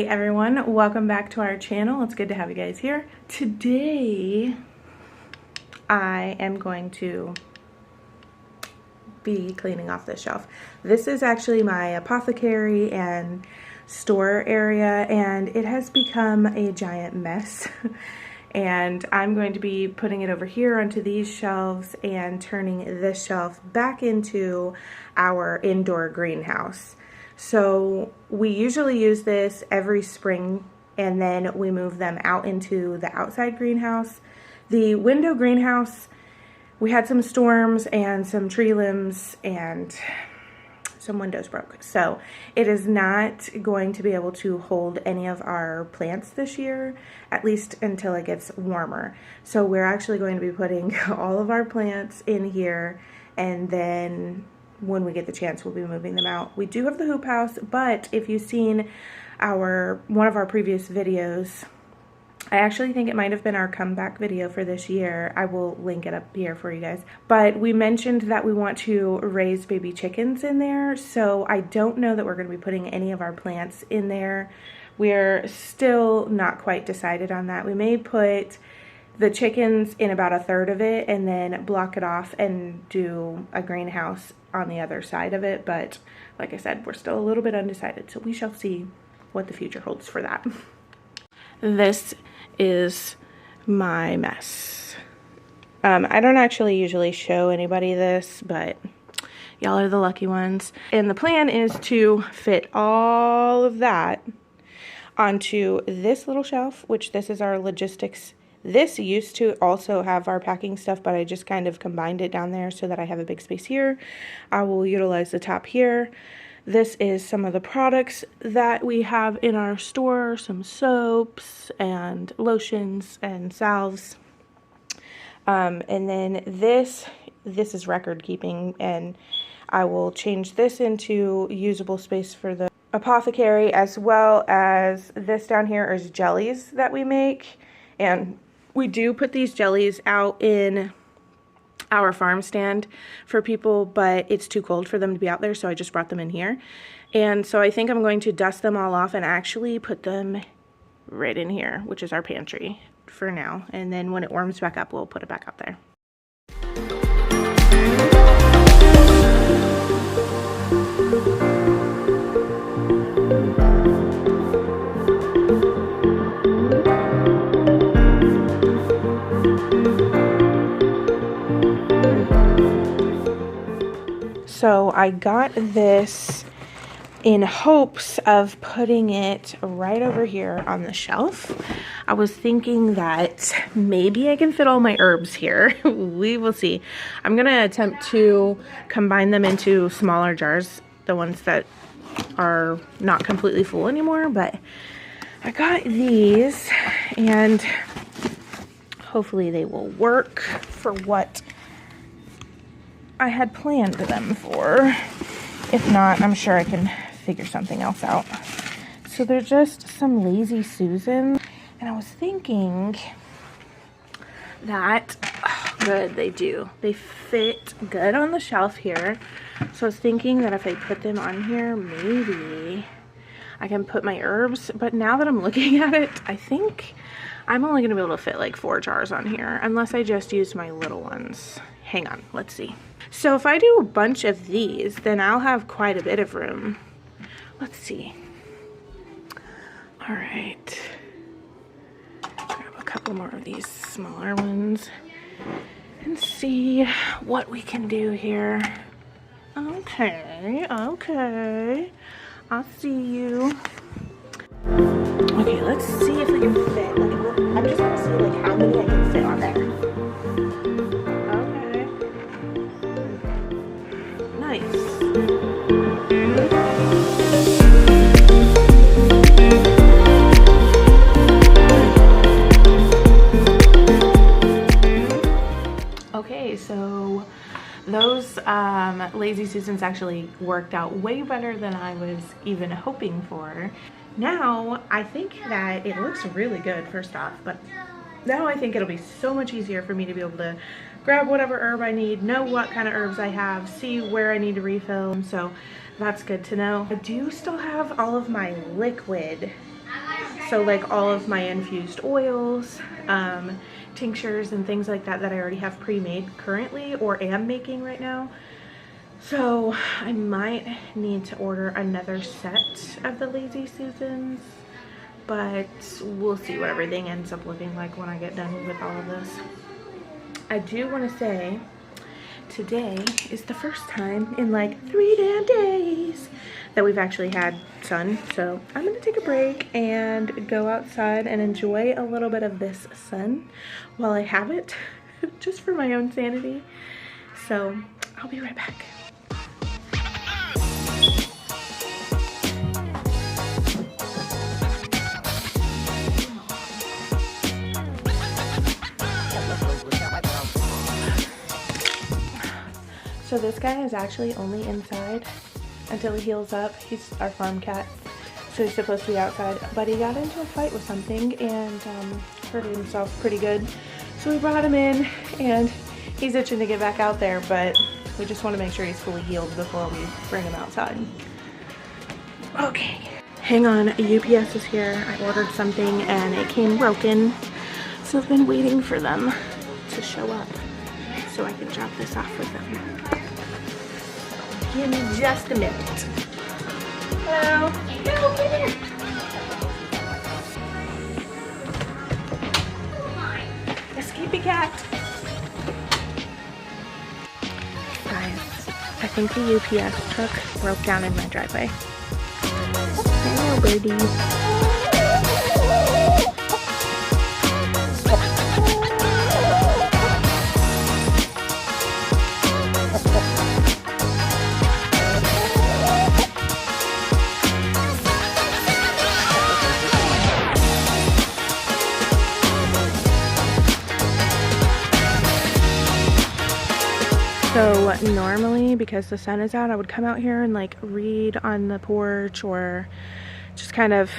Hey everyone, welcome back to our channel. It's good to have you guys here. Today I am going to be cleaning off this shelf. This is actually my apothecary and store area, and it has become a giant mess. And I'm going to be putting it over here onto these shelves and turning this shelf back into our indoor greenhouse. So we usually use this every spring, and then we move them out into the outside greenhouse. The window greenhouse, we had some storms and some tree limbs and some windows broke. So it is not going to be able to hold any of our plants this year, at least until it gets warmer. So we're actually going to be putting all of our plants in here, and then when we get the chance, we'll be moving them out. We do have the hoop house, but if you've seen one of our previous videos, I actually think it might have been our comeback video for this year. I will link it up here for you guys. But we mentioned that we want to raise baby chickens in there, so I don't know that we're going to be putting any of our plants in there. We're still not quite decided on that. We may put the chickens in about a third of it and then block it off and do a greenhouse on the other side of it. But like I said, we're still a little bit undecided, so we shall see what the future holds for that. This is my mess. I don't actually usually show anybody this, but y'all are the lucky ones. And the plan is to fit all of that onto this little shelf, which this is our logistics. This used to also have our packing stuff, but I just kind of combined it down there so that I have a big space here. I will utilize the top here. This is some of the products that we have in our store, some soaps and lotions and salves. And then this is record keeping, and I will change this into usable space for the apothecary, as well as this down here is jellies that we make. And we do put these jellies out in our farm stand for people, but it's too cold for them to be out there, so I just brought them in here. And so I think I'm going to dust them all off and actually put them right in here, which is our pantry for now. And then when it warms back up, we'll put it back out there. So I got this in hopes of putting it right over here on the shelf. I was thinking that maybe I can fit all my herbs here. We will see. I'm going to attempt to combine them into smaller jars, the ones that are not completely full anymore. But I got these, and hopefully they will work for what I had planned them for. If not, I'm sure I can figure something else out. So they're just some Lazy Susan, and I was thinking that, oh, good, they do. They fit good on the shelf here. So I was thinking that if I put them on here, maybe I can put my herbs. But now that I'm looking at it, I think I'm only going to be able to fit like 4 jars on here, unless I just use my little ones. Hang on, let's see. So if I do a bunch of these, then I'll have quite a bit of room. Let's see. All right. Grab a couple more of these smaller ones and see what we can do here. Okay, okay. I'll see you. Okay, let's see if we can fit. Like, I'm just gonna see like how many I can fit on there. Okay. Nice. Okay, so those Lazy Susans actually worked out way better than I was even hoping for. Now, I think that it looks really good, first off, but now I think it'll be so much easier for me to be able to grab whatever herb I need, know what kind of herbs I have, see where I need to refill, so that's good to know. I do still have all of my liquid So like all of my infused oils, tinctures and things like that that I already have pre-made currently or am making right now. So I might need to order another set of the Lazy Susans, but we'll see what everything ends up looking like when I get done with all of this. I do want to say today is the first time in like 3 damn days that we've actually had sun. So I'm gonna take a break and go outside and enjoy a little bit of this sun while I have it, just for my own sanity. So I'll be right back. So this guy is actually only inside until he heals up. He's our farm cat, so he's supposed to be outside, but he got into a fight with something and hurt himself pretty good. So we brought him in and he's itching to get back out there, but we just want to make sure he's fully healed before we bring him outside. Okay, hang on, UPS is here. I ordered something and it came broken, so I've been waiting for them to show up so I can drop this off with them. Give me just a minute. Hello? No, get here. Escapee cat. Guys, I think the UPS truck broke down in my driveway. Hello, birdie. So normally, because the sun is out, I would come out here and like read on the porch or just kind of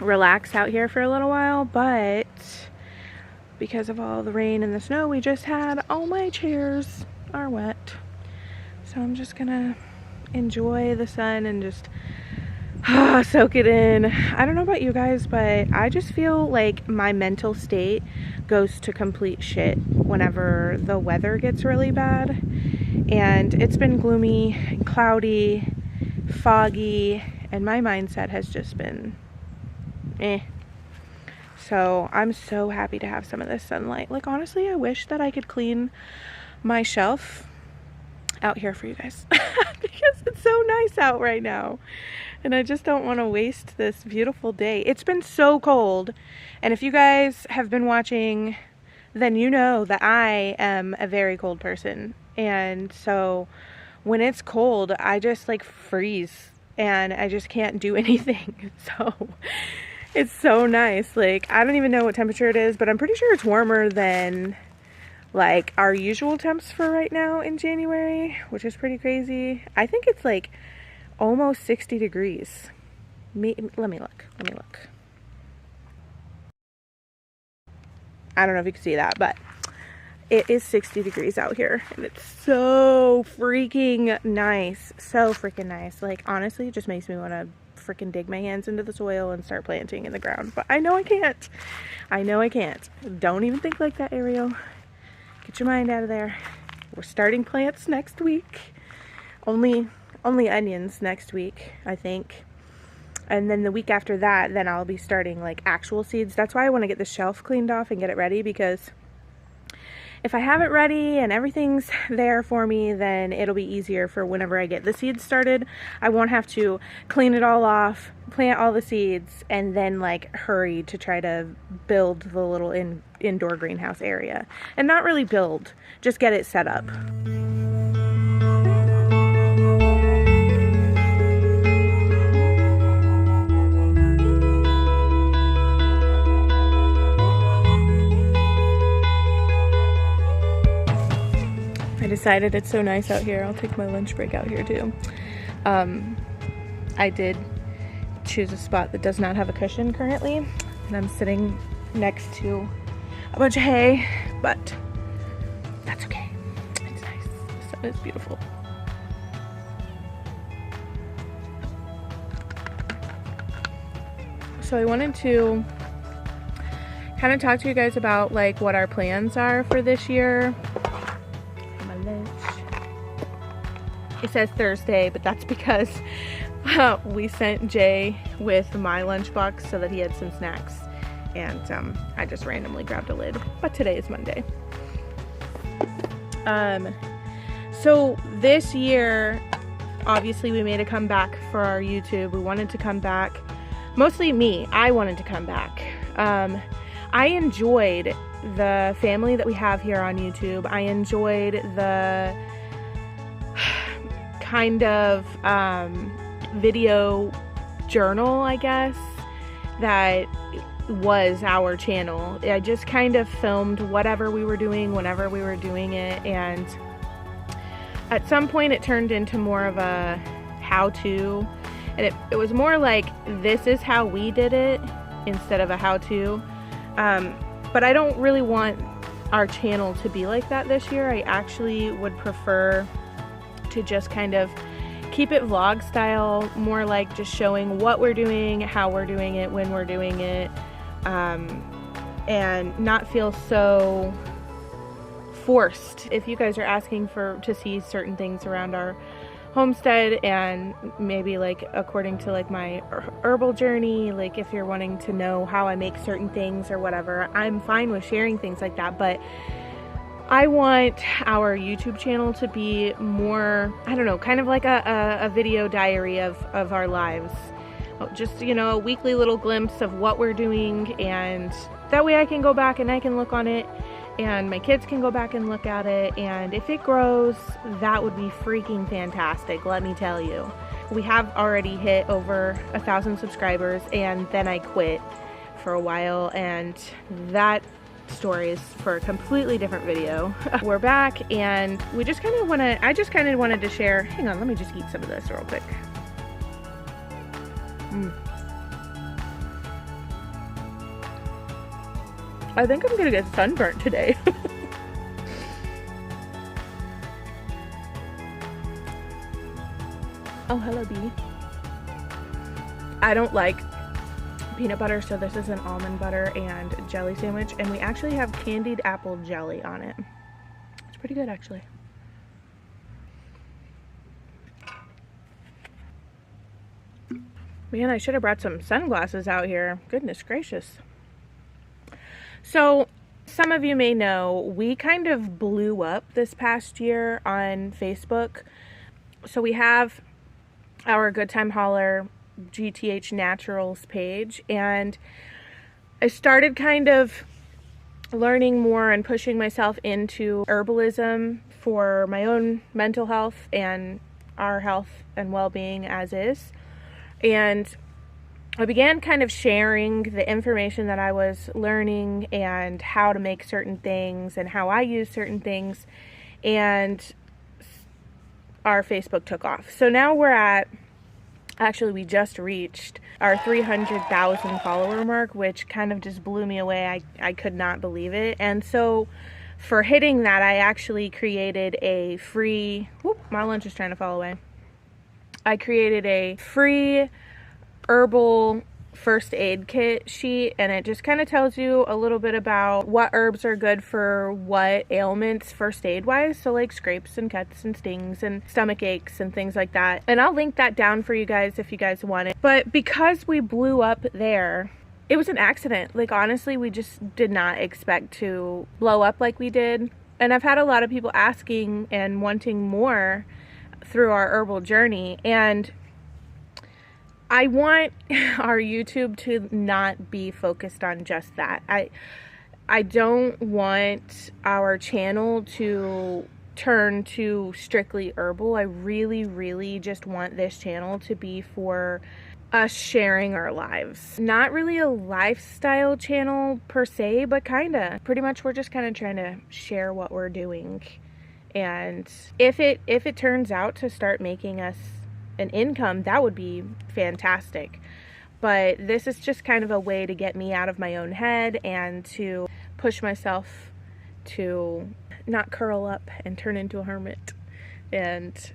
relax out here for a little while, but because of all the rain and the snow we just had, all my chairs are wet. So I'm just gonna enjoy the sun and just soak it in. I don't know about you guys, but I just feel like my mental state goes to complete shit whenever the weather gets really bad. And it's been gloomy and cloudy, foggy, and my mindset has just been So I'm so happy to have some of this sunlight. Like honestly, I wish that I could clean my shelf out here for you guys because it's so nice out right now. And I just don't want to waste this beautiful day. It's been so cold. And if you guys have been watching, then you know that I am a very cold person. And so when it's cold, I just like freeze and I just can't do anything. So it's so nice. Like I don't even know what temperature it is, but I'm pretty sure it's warmer than like our usual temps for right now in January, which is pretty crazy. I think it's like almost 60 degrees. Let me look. I don't know if you can see that, but it is 60 degrees out here and it's so freaking nice. So freaking nice. Like honestly, it just makes me want to freaking dig my hands into the soil and start planting in the ground, but I know I can't. Don't even think like that, Ariel. Get your mind out of there. We're starting plants next week. Only onions next week, I think. And then the week after that, then I'll be starting like actual seeds. That's why I want to get the shelf cleaned off and get it ready, because if I have it ready and everything's there for me, then it'll be easier for whenever I get the seeds started. I won't have to clean it all off, plant all the seeds, and then like hurry to try to build the little indoor greenhouse area. And not really build, just get it set up. I decided it's so nice out here. I'll take my lunch break out here too. I did choose a spot that does not have a cushion currently, and I'm sitting next to a bunch of hay, but that's okay. It's nice. The sun is beautiful. So I wanted to kind of talk to you guys about like what our plans are for this year. My lunch. It says Thursday, but that's because we sent Jay with my lunchbox so that he had some snacks, and I just randomly grabbed a lid. But today is Monday. So this year, obviously we made a comeback for our YouTube. We wanted to come back. Mostly me. I wanted to come back. I enjoyed the family that we have here on YouTube. I enjoyed the kind of video journal, I guess, that was our channel. I just kind of filmed whatever we were doing whenever we were doing it, and at some point it turned into more of a how-to, and it was more like this is how we did it instead of a how-to. But I don't really want our channel to be like that this year. I actually would prefer to just kind of keep it vlog style, more like just showing what we're doing, how we're doing it, when we're doing it, and not feel so forced. If you guys are asking to see certain things around our homestead, and maybe like according to like my herbal journey, like if you're wanting to know how I make certain things or whatever, I'm fine with sharing things like that. But I want our YouTube channel to be more, I don't know, kind of like a video diary of our lives. Just, you know, a weekly little glimpse of what we're doing, and that way I can go back and I can look on it, and my kids can go back and look at it, and if it grows, that would be freaking fantastic, let me tell you. We have already hit over 1,000 subscribers, and then I quit for a while, and that story is for a completely different video. We're back, and we just kind of I just kind of wanted to share, hang on, let me just eat some of this real quick. I think I'm gonna get sunburnt today. Oh, hello, bee. I don't like peanut butter, so this is an almond butter and jelly sandwich, and we actually have candied apple jelly on it. It's pretty good, actually. Man, I should have brought some sunglasses out here. Goodness gracious. So, some of you may know, we kind of blew up this past year on Facebook. So we have our Good Time Holler GTH Naturals page, and I started kind of learning more and pushing myself into herbalism for my own mental health and our health and well-being as is. And I began kind of sharing the information that I was learning and how to make certain things and how I use certain things, and our Facebook took off. So now we're at, actually we just reached our 300,000 follower mark, which kind of just blew me away. I could not believe it. And so for hitting that, I actually created a free, whoop, my lunch is trying to fall away. I created a free Herbal First Aid Kit sheet, and it just kind of tells you a little bit about what herbs are good for what ailments first aid wise, so like scrapes and cuts and stings and stomach aches and things like that. And I'll link that down for you guys if you guys want it. But because we blew up there, it was an accident. Like honestly, we just did not expect to blow up like we did. And I've had a lot of people asking and wanting more through our herbal journey, and I want our YouTube to not be focused on just that. I don't want our channel to turn to strictly herbal. I really just want this channel to be for us sharing our lives. Not really a lifestyle channel per se, but kinda. Pretty much we're just kind of trying to share what we're doing. And if it turns out to start making us an income, that would be fantastic. But this is just kind of a way to get me out of my own head and to push myself to not curl up and turn into a hermit and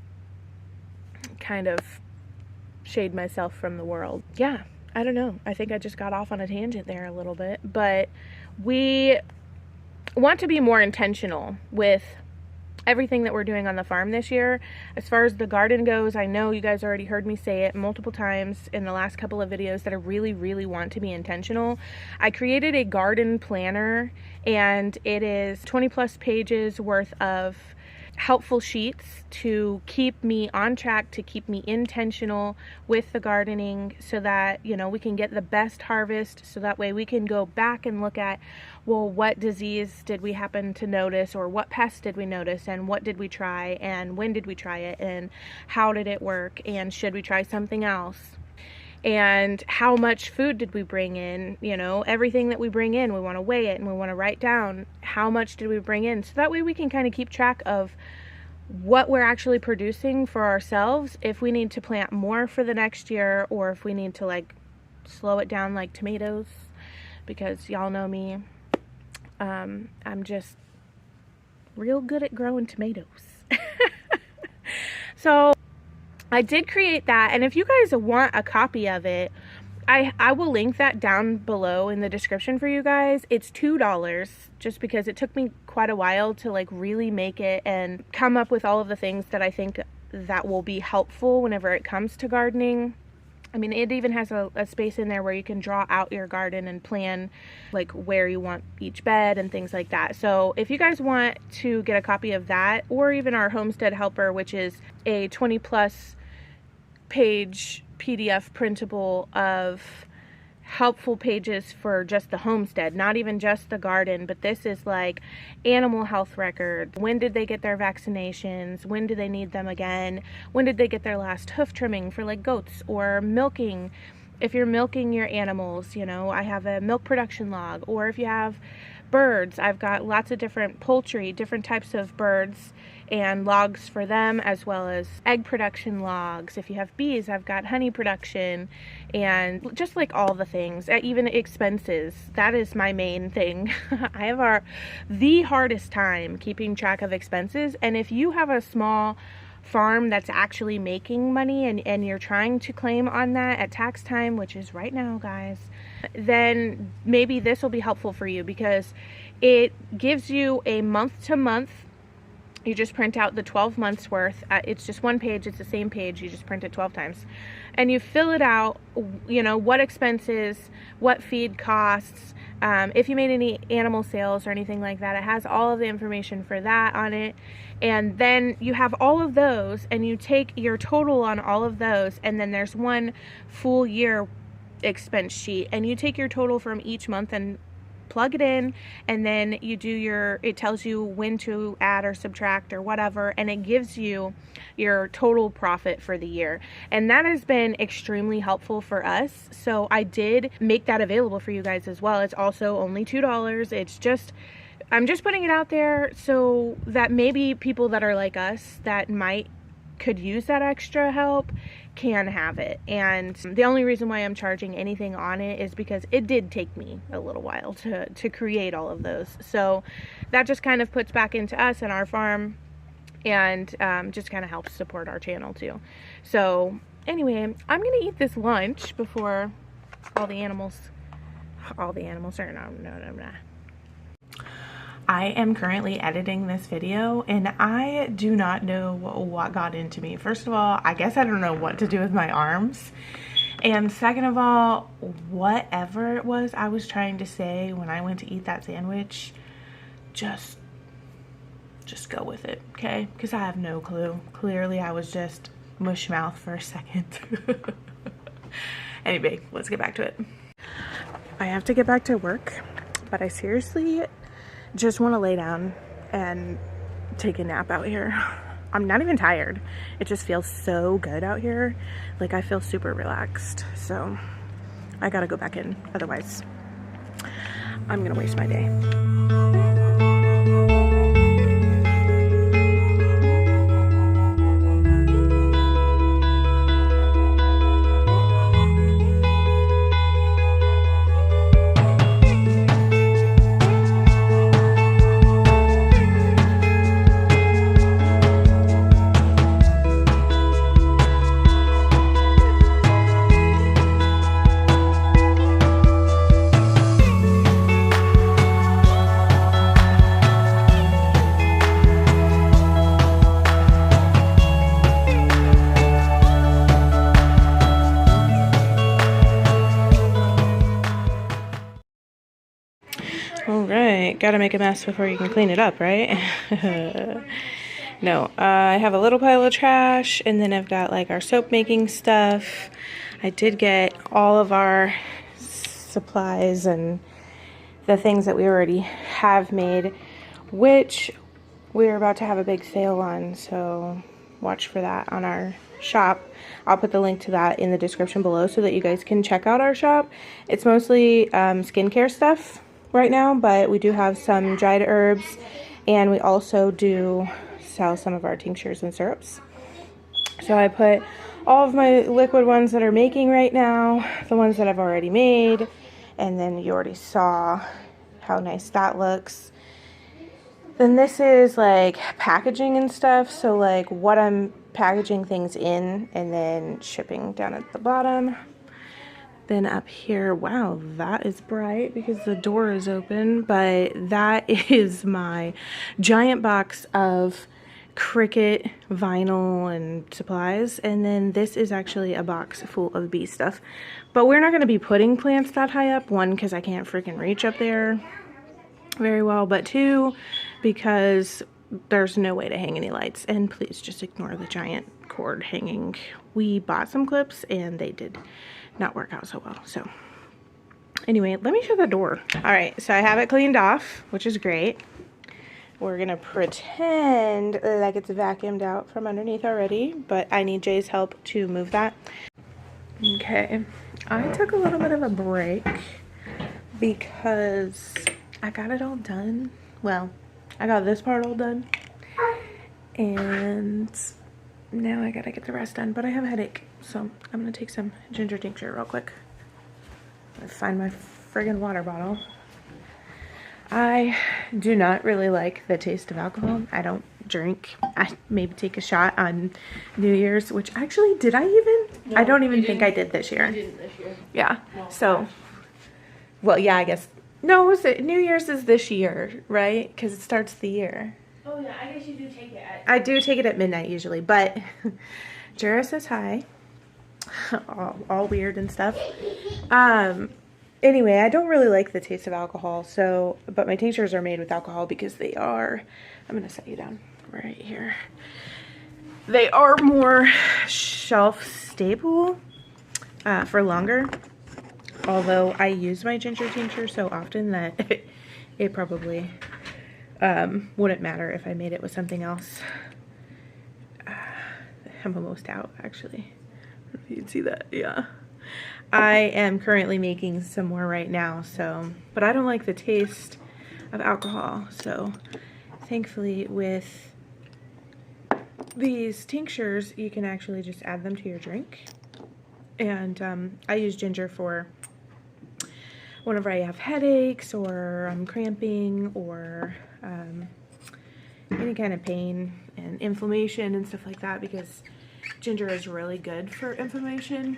kind of shade myself from the world. Yeah, I don't know. I think I just got off on a tangent there a little bit, but we want to be more intentional with everything that we're doing on the farm this year. As far as the garden goes, I know you guys already heard me say it multiple times in the last couple of videos that I really want to be intentional. I created a garden planner, and it is 20 plus pages worth of helpful sheets to keep me on track, to keep me intentional with the gardening, so that, you know, we can get the best harvest, so that way we can go back and look at, well, what disease did we happen to notice, or what pest did we notice, and what did we try, and when did we try it, and how did it work, and should we try something else, and how much food did we bring in. You know, everything that we bring in, we want to weigh it, and we want to write down how much did we bring in, so that way we can kind of keep track of what we're actually producing for ourselves, if we need to plant more for the next year, or if we need to like slow it down like tomatoes, because y'all know me, I'm just real good at growing tomatoes. So I did create that, and if you guys want a copy of it, I will link that down below in the description for you guys. It's $2, just because it took me quite a while to like really make it and come up with all of the things that I think that will be helpful whenever it comes to gardening. I mean, it even has a space in there where you can draw out your garden and plan like where you want each bed and things like that. So if you guys want to get a copy of that, or even our Homestead Helper, which is a 20 plus page PDF printable of helpful pages for just the homestead, not even just the garden, but this is like animal health records. When did they get their vaccinations? When do they need them again? When did they get their last hoof trimming for like goats, or milking? If you're milking your animals, you know, I have a milk production log. Or if you have birds, I've got lots of different poultry, different types of birds, and logs for them, as well as egg production logs. If you have bees, I've got honey production, and just like all the things, even expenses. That is my main thing. I have the hardest time keeping track of expenses, and if you have a small farm that's actually making money, and you're trying to claim on that at tax time, which is right now, guys, then maybe this will be helpful for you, because it gives you a month to month. You just print out the 12 months worth. It's just one page. It's the same page. You just print it 12 times. And you fill it out, you know, what expenses, what feed costs, if you made any animal sales or anything like that. It has all of the information for that on it. And then you have all of those, and you take your total on all of those, and then there's one full year expense sheet, and you take your total from each month and plug it in, and then you do it tells you when to add or subtract or whatever, and it gives you your total profit for the year. And that has been extremely helpful for us, so I did make that available for you guys as well. It's also only $2. It's just, I'm just putting it out there so that maybe people that are like us that could use that extra help can have it. And the only reason why I'm charging anything on it is because it did take me a little while to create all of those. So that just kind of puts back into us and our farm, and just kind of helps support our channel too. So anyway, I'm gonna eat this lunch before all the animals are no. I am currently editing this video, and I do not know what got into me. First of all, I guess I don't know what to do with my arms. And second of all, whatever it was I was trying to say when I went to eat that sandwich, just go with it, okay? Because I have no clue. Clearly, I was just mush mouth for a second. Anyway, let's get back to it. I have to get back to work, but I seriously just want to lay down and take a nap out here. I'm not even tired. It just feels so good out here. Like, I feel super relaxed. So I gotta go back in. Otherwise, I'm gonna waste my day. gotta make a mess before you can clean it up, right? No, I have a little pile of trash, and then I've got like our soap making stuff. I did get all of our supplies and the things that we already have made, which we're about to have a big sale on, so watch for that on our shop. I'll put the link to that in the description below so that you guys can check out our shop. It's mostly skincare stuff right now, but we do have some dried herbs, and we also do sell some of our tinctures and syrups. So I put all of my liquid ones that are making right now, the ones that I've already made, and then you already saw how nice that looks. Then this is like packaging and stuff, so like what I'm packaging things in and then shipping down at the bottom. Then up here, wow, that is bright because the door is open, but that is my giant box of Cricut vinyl and supplies, and then this is actually a box full of bee stuff. But we're not going to be putting plants that high up, one, because I can't freaking reach up there very well, but two, because there's no way to hang any lights, and please just ignore the giant cord hanging. We bought some clips and they did not work out so well. So anyway, let me shut the door. All right, so I have it cleaned off, which is great. We're gonna pretend like it's vacuumed out from underneath already, but I need Jay's help to move that. Okay, I took a little bit of a break because I got it all done. Well, I got this part all done, and now I gotta get the rest done, but I have a headache, so I'm gonna take some ginger tincture real quick. I'm gonna find my friggin' water bottle. I do not really like the taste of alcohol. I don't drink. I maybe take a shot on New Year's, which actually, did I even? No, I don't even think I did this year. I didn't this year. Yeah, no, so, well, yeah, I guess. No, was it New Year's is this year, right? Because it starts the year. Oh, yeah, I guess you do take it at... I do take it at midnight usually, but Jara says hi. all weird and stuff. Anyway, I don't really like the taste of alcohol, so, but my tinctures are made with alcohol because they are, I'm going to set you down right here. They are more shelf stable for longer, although I use my ginger tincture so often that it probably wouldn't matter if I made it with something else. I'm almost out, actually. I don't know if you can see that, yeah. I am currently making some more right now, so, but I don't like the taste of alcohol, so thankfully with these tinctures, you can actually just add them to your drink. And I use ginger for whenever I have headaches or I'm cramping or any kind of pain and inflammation and stuff like that, because ginger is really good for inflammation.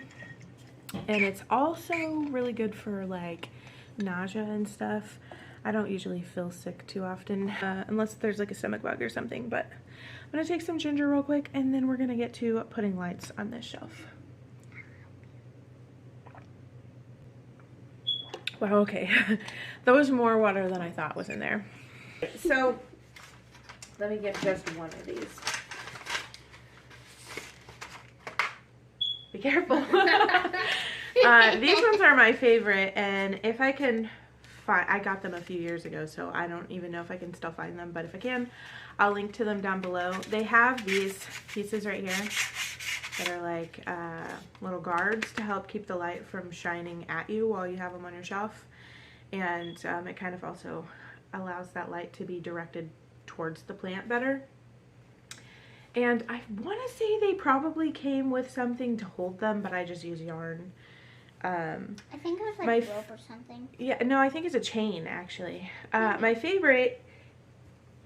And it's also really good for like nausea and stuff. I don't usually feel sick too often unless there's like a stomach bug or something, but I'm gonna take some ginger real quick and then we're gonna get to putting lights on this shelf. Wow, okay. That was more water than I thought was in there. So let me get just one of these. Be careful. These ones are my favorite, and if I can find, I got them a few years ago, so I don't even know if I can still find them, but if I can, I'll link to them down below. They have these pieces right here that are like little guards to help keep the light from shining at you while you have them on your shelf, and it kind of also allows that light to be directed towards the plant better. And I want to say they probably came with something to hold them, but I just use yarn. I think it was like rope or something. Yeah, no, I think it's a chain, actually. My favorite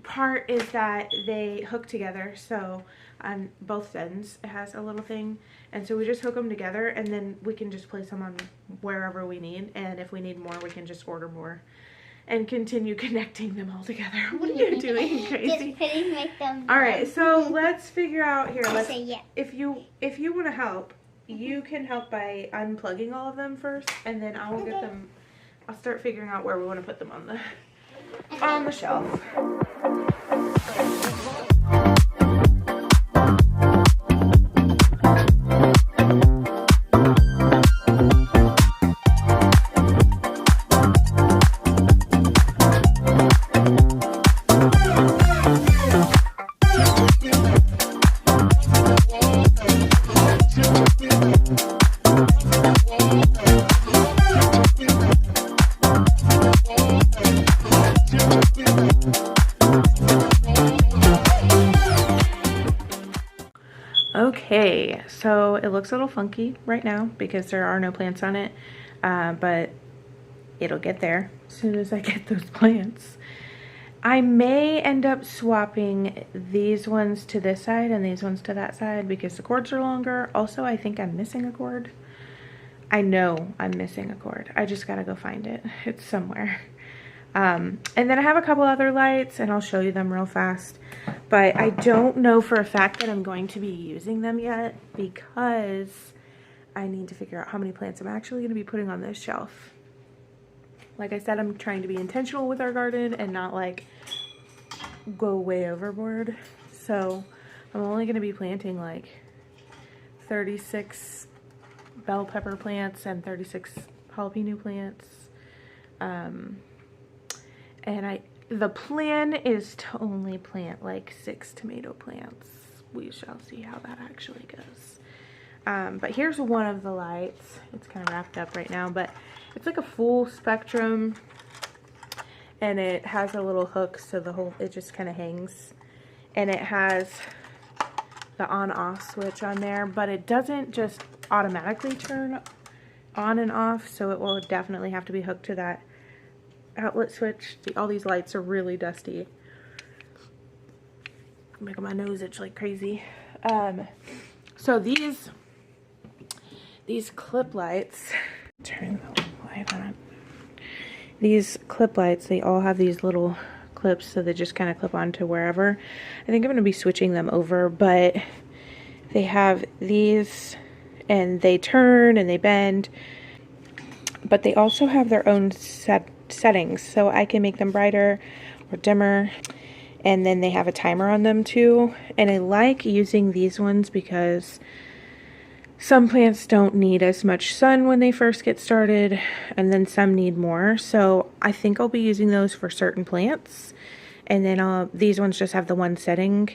part is that they hook together, so on both ends it has a little thing, and so we just hook them together, and then we can just place them on wherever we need, and if we need more, we can just order more and continue connecting them all together. What are you doing, crazy? Just putting like them. All right, so let's figure out here. Let's say yeah. If you want to help, you can help by unplugging all of them first, and then I'll get them. I'll start figuring out where we want to put them on the on the shelf. Okay, so it looks a little funky right now because there are no plants on it, but it'll get there as soon as I get those plants. I may end up swapping these ones to this side and these ones to that side because the cords are longer. Also, I think I'm missing a cord. I know I'm missing a cord. I just gotta go find it. It's somewhere. And then I have a couple other lights and I'll show you them real fast. But I don't know for a fact that I'm going to be using them yet because I need to figure out how many plants I'm actually going to be putting on this shelf. Like I said, I'm trying to be intentional with our garden and not like go way overboard. So I'm only going to be planting like 36 bell pepper plants and 36 jalapeno plants. And the plan is to only plant like 6 tomato plants. We shall see how that actually goes. But here's one of the lights. It's kind of wrapped up right now, but it's like a full spectrum and it has a little hook so it just kind of hangs. And it has the on-off switch on there, but it doesn't just automatically turn on and off, so it will definitely have to be hooked to that outlet switch. See, all these lights are really dusty. Making my nose itch like crazy. So these clip lights, turn the light on. These clip lights, they all have these little clips, so they just kind of clip onto wherever. I think I'm going to be switching them over, but they have these and they turn and they bend, but they also have their own settings, so I can make them brighter or dimmer, and then they have a timer on them too. And I like using these ones because some plants don't need as much sun when they first get started, and then some need more, so I think I'll be using those for certain plants. And then these ones just have the one setting,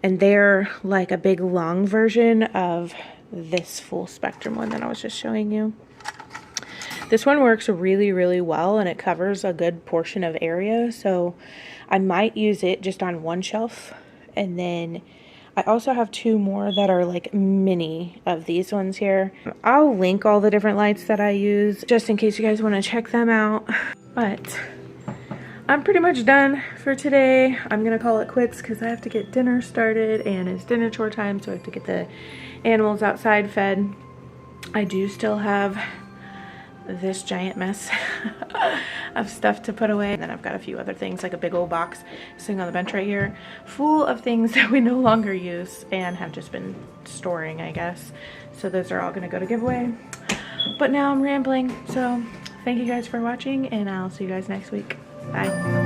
and they're like a big long version of this full spectrum one that I was just showing you. This one works really, really well, and it covers a good portion of area, so I might use it just on one shelf. And then I also have 2 more that are like mini of these ones here. I'll link all the different lights that I use just in case you guys want to check them out. But I'm pretty much done for today. I'm gonna call it quits because I have to get dinner started and it's dinner chore time, so I have to get the animals outside fed. I do still have this giant mess of stuff to put away, and then I've got a few other things, like a big old box sitting on the bench right here full of things that we no longer use and have just been storing, I guess. So those are all going to go to giveaway. But now I'm rambling, so thank you guys for watching, and I'll see you guys next week. Bye.